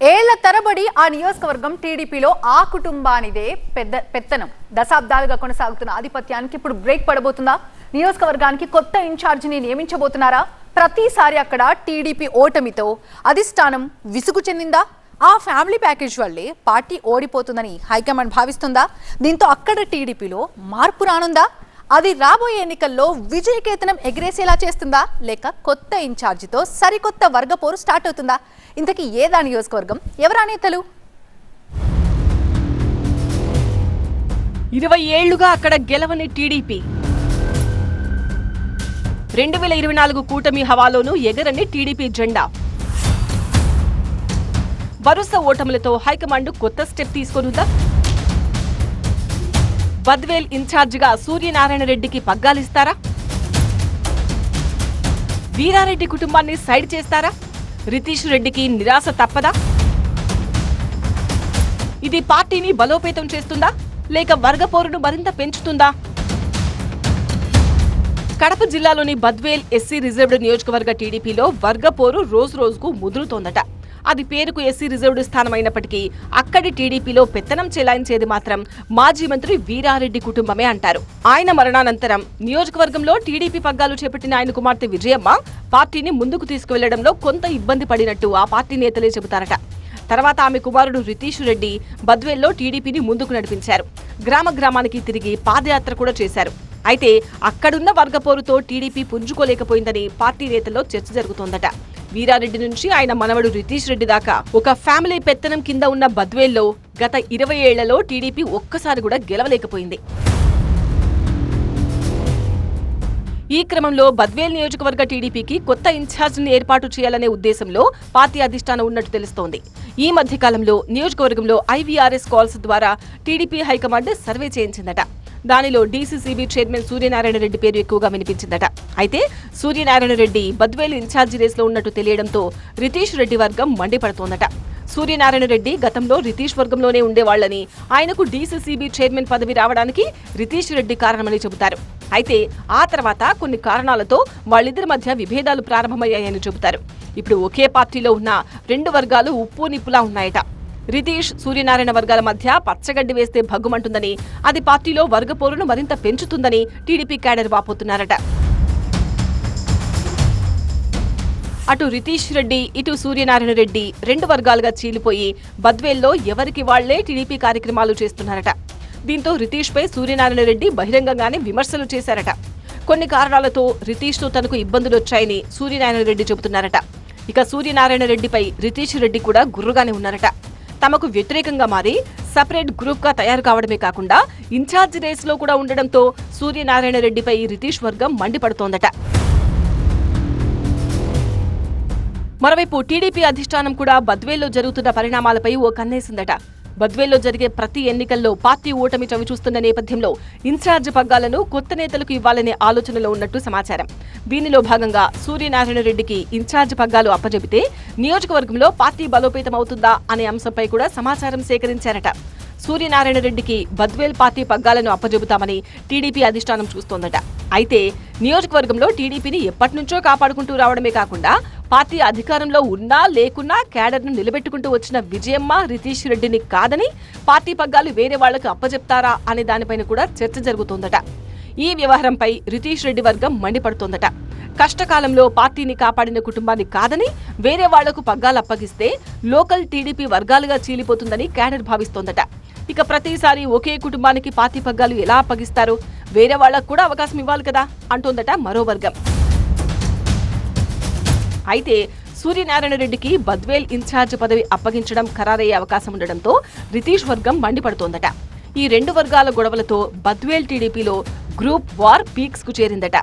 ఏళ్ల తరబడి ఆ నియోజకవర్గం టీడీపీలో ఆ కుటుంబానిదే పెత్తనం. దశాబ్దాలుగా కొనసాగుతున్న ఆధిపత్యానికి ఇప్పుడు బ్రేక్ పడబోతుందా? నియోజకవర్గానికి కొత్త ఇన్ఛార్జిని నియమించబోతున్నారా? ప్రతిసారి అక్కడ టీడీపీ ఓటమితో అధిష్టానం విసుగు చెందిందా? ఆ ఫ్యామిలీ ప్యాకేజ్ వల్లే పార్టీ ఓడిపోతుందని హైకమాండ్ భావిస్తుందా? దీంతో అక్కడ టీడీపీలో మార్పు రానుందా? అది రాబోయే ఎన్నికల్లో విజయకేతనం ఎగిరేసేలా చేస్తుందా, లేక కొత్త ఇన్ఛార్జితో సరికొత్త వర్గపోరు స్టార్ట్ అవుతుందా? ఇంతకీ ఏదా నియోజకవర్గం, ఎవరా నేతలు? 20 ఏళ్లుగా అక్కడ గెలవని టీడీపీ, 2024 కూటమి హవాలోనూ ఎగరని టీడీపీ జెండా. వరుస ఓటములతో హైకమాండ్ కొత్త స్టెప్ తీసుకొనుందా? బద్వేల్ ఇన్ఛార్జిగా సూర్యనారాయణ రెడ్డికి పగ్గాలిస్తారా? వీరారెడ్డి కుటుంబాన్ని సైడ్ చేస్తారా? రితీష్ రెడ్డికి నిరాశ తప్పదా? ఇది పార్టీని బలోపేతం చేస్తుందా, లేక వర్గపోరును మరింత పెంచుతుందా? కడప జిల్లాలోని బద్వేల్ ఎస్సీ రిజర్వ్డ్ నియోజకవర్గ టీడీపీలో వర్గపోరు రోజు రోజుకు ముదురుతోందట. అది పేరుకు ఎస్సీ రిజర్వ్డ్ స్థానం అయినప్పటికీ అక్కడి టీడీపీలో పెత్తనం చెలాయించేది మాత్రం మాజీ మంత్రి వీరారెడ్డి కుటుంబమే అంటారు. ఆయన మరణానంతరం నియోజకవర్గంలో టీడీపీ పగ్గాలు చేపట్టిన ఆయన కుమార్తె విజయమ్మ పార్టీని ముందుకు తీసుకువెళ్లడంలో కొంత ఇబ్బంది పడినట్టు ఆ పార్టీ నేతలే చెబుతారట. తర్వాత ఆమె కుమారుడు రితీష్ రెడ్డి బద్వేల్లో టీడీపీని ముందుకు నడిపించారు. గ్రామానికి తిరిగి పాదయాత్ర కూడా చేశారు. అయితే అక్కడున్న వర్గపోరుతో టీడీపీ పుంజుకోలేకపోయిందని పార్టీ నేతల్లో చర్చ జరుగుతోందట. వీరారెడ్డి నుంచి ఆయన మనవడు రితీష్ రెడ్డి దాకా ఒక ఫ్యామిలీ పెత్తనం కింద ఉన్న బద్వేల్లో గత 20 ఏళ్లలో టీడీపీ ఒక్కసారి కూడా గెలవలేకపోయింది. ఈ క్రమంలో బద్వేల్ నియోజకవర్గ టీడీపీకి కొత్త ఇన్ఛార్జిని ఏర్పాటు చేయాలనే ఉద్దేశంలో పార్టీ అధిష్టానం ఉన్నట్టు తెలుస్తోంది. ఈ మధ్య కాలంలో నియోజకవర్గంలో ఐవీఆర్ఎస్ కాల్స్ ద్వారా టీడీపీ హైకమాండ్ సర్వే చేయించిందట. దానిలో డీసీసీబీ చైర్మన్ సూర్యనారాయణ రెడ్డి పేరు ఎక్కువగా వినిపించిందట. అయితే సూర్యనారాయణ రెడ్డి బద్వేలు ఇన్ఛార్జి రేసులో ఉన్నట్టు తెలియడంతో రితీష్ రెడ్డి వర్గం మండిపడుతోందట. సూర్యనారాయణ రెడ్డి గతంలో రితీష్ వర్గంలోనే ఉండేవాళ్లని, ఆయనకు డీసీసీబీ చైర్మన్ పదవి రావడానికి రితీష్ రెడ్డి కారణమని చెబుతారు. అయితే ఆ తర్వాత కొన్ని కారణాలతో వాళ్ళిద్దరి మధ్య విభేదాలు ప్రారంభమయ్యాయని చెబుతారు. ఇప్పుడు ఒకే పార్టీలో ఉన్న 2 వర్గాలు ఉప్పు నిప్పులా ఉన్నాయట. రితీష్, సూర్యనారాయణ వర్గాల మధ్య పచ్చగడ్డి వేస్తే భగ్గుమంటుందని, అది పార్టీలో వర్గపోరును మరింత పెంచుతుందని టీడీపీ క్యాడర్ వాపోతున్నారట. అటు రితీష్ రెడ్డి, ఇటు సూర్యనారాయణ రెడ్డి 2 వర్గాలుగా చీలిపోయి బద్వేల్లో ఎవరికి వాళ్లే టీడీపీ కార్యక్రమాలు చేస్తున్నారట. దీంతో రితీష్ పై సూర్యనారాయణ రెడ్డి బహిరంగంగానే విమర్శలు చేశారట. కొన్ని కారణాలతో రితీష్ తో తనకు ఇబ్బందులు వచ్చాయని సూర్యనారాయణ రెడ్డి చెబుతున్నారట. ఇక సూర్యనారాయణ రెడ్డిపై రితీష్ రెడ్డి కూడా గుర్రుగానే ఉన్నారట. తమకు వ్యతిరేకంగా మారి సపరేట్ గ్రూప్ గా తయారు కావడమే కాకుండా ఇన్ఛార్జి రేసులో కూడా ఉండడంతో సూర్యనారాయణ రెడ్డిపై రితీష్ వర్గం మండిపడుతోందట. మరోవైపు టీడీపీ అధిష్టానం కూడా బద్వేల్లో జరుగుతున్న పరిణామాలపై ఓ కన్నేసిందట. బద్వేల్లో జరిగే ప్రతి ఎన్నికల్లో పార్టీ ఓటమి చవిచూస్తున్న నేపథ్యంలో ఇన్ఛార్జి పగ్గాలను కొత్త నేతలకు ఇవ్వాలనే ఆలోచనలో ఉన్నట్టు సమాచారం. దీనిలో భాగంగా సూర్యనారాయణ రెడ్డికి ఇన్ఛార్జి పగ్గాలు అప్పజెబితే నియోజకవర్గంలో పార్టీ బలోపేతం అవుతుందా అనే అంశంపై కూడా సమాచారం సేకరించారట. సూర్యనారాయణ రెడ్డికి బద్వేల్ పార్టీ పగ్గాలను అప్పజెబుతామని టీడీపీ అధిష్టానం చూస్తోందట. అయితే నియోజకవర్గంలో టీడీపీని ఎప్పటినుంచో కాపాడుకుంటూ రావడమే కాకుండా పార్టీ అధికారంలో ఉన్నా లేకున్నా క్యాడర్ను నిలబెట్టుకుంటూ వచ్చిన విజయమ్మ, రితీష్ రెడ్డిని కాదని పార్టీ పగ్గాలు వేరే వాళ్లకు అప్పజెప్తారా అనే దానిపైన కూడా చర్చ జరుగుతోందట. ఈ వ్యవహారంపై రితీష్ రెడ్డి వర్గం మండిపడుతోందట. కష్టకాలంలో పార్టీని కాపాడిన కుటుంబాన్ని కాదని వేరే వాళ్లకు పగ్గాలు అప్పగిస్తే లోకల్ టీడీపీ వర్గాలుగా చీలిపోతుందని క్యాడర్ భావిస్తోందట. ఇక ప్రతిసారి ఒకే కుటుంబానికి పార్టీ పగ్గాలు ఎలా అప్పగిస్తారు? వేరే వాళ్లకు కూడా అవకాశం ఇవ్వాలి కదా అంటోందట మరో వర్గం. అయితే సూర్యనారాయణ రెడ్డికి బద్వేల్ ఇన్ఛార్జ్ పదవి అప్పగించడం ఖరారయ్యే అవకాశం ఉండడంతో రితీష్ వర్గం మండిపడుతోందట. ఈ 2 వర్గాల గొడవలతో బద్వేల్ టీడీపీలో గ్రూప్ వార్ పీక్స్ కు చేరిందట.